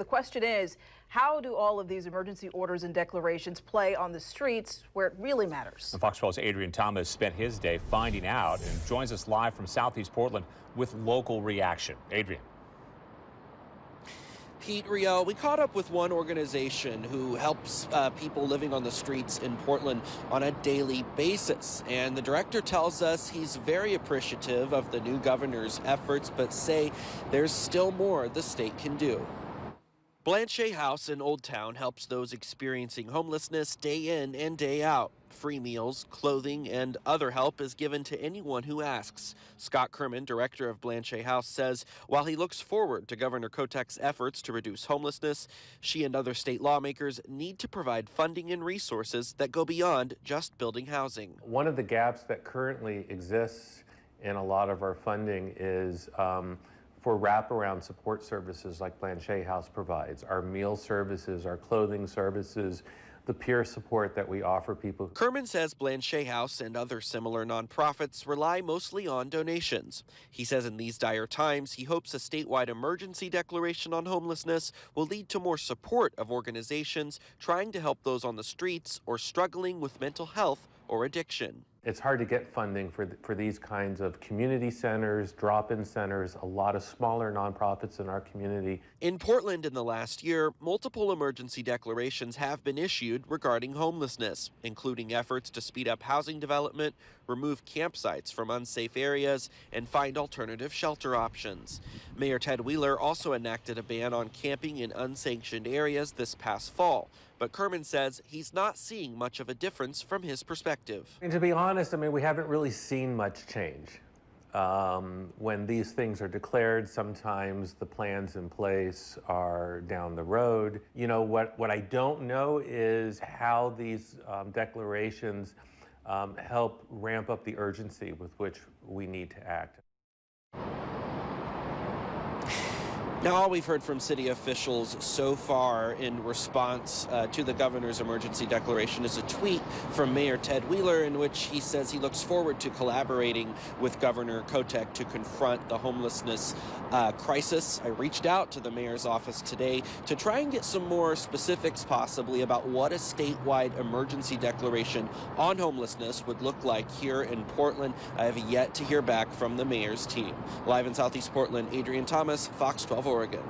question is, how do all of these emergency orders and declarations play on the streets where it really matters? And Fox 12's Adrian Thomas spent his day finding out and joins us live from Southeast Portland with local reaction. Adrian. Pete, Riel, we caught up with one organization who helps people living on the streets in Portland on a daily basis. And the director tells us he's very appreciative of the new governor's efforts, but say there's still more the state can do. BLANCHET House in Old Town helps those experiencing homelessness day in and day out. Free meals, clothing, and other help is given to anyone who asks. Scott KERMAN, director of BLANCHET House, says while he looks forward to Governor Kotek's efforts to reduce homelessness, she and other state lawmakers need to provide funding and resources that go beyond just building housing. One of the gaps that currently exists in a lot of our funding is for wraparound support services like BLANCHET House provides, our meal services, our clothing services, the peer support that we offer people. KERMAN says BLANCHET House and other similar nonprofits rely mostly on donations. He says in these dire times, he hopes a statewide emergency declaration on homelessness will lead to more support of organizations trying to help those on the streets or struggling with mental health or addiction. It's hard to get funding for these kinds of community centers, drop-in centers, a lot of smaller nonprofits in our community. In Portland in the last year, multiple emergency declarations have been issued regarding homelessness, including efforts to speed up housing development, remove campsites from unsafe areas, and find alternative shelter options. Mayor Ted Wheeler also enacted a ban on camping in unsanctioned areas this past fall. But KERMAN says he's not seeing much of a difference from his perspective. And to be honest, I mean, we haven't really seen much change. When these things are declared, sometimes the plans in place are down the road. You know, what I don't know is how these declarations help ramp up the urgency with which we need to act. Now, all we've heard from city officials so far in response to the governor's emergency declaration is a tweet from Mayor Ted Wheeler in which he says he looks forward to collaborating with Governor Kotek to confront the homelessness crisis. I reached out to the mayor's office today to try and get some more specifics possibly about what a statewide emergency declaration on homelessness would look like here in Portland. I have yet to hear back from the mayor's team. Live in Southeast Portland, Adrian Thomas, Fox 12 Oregon.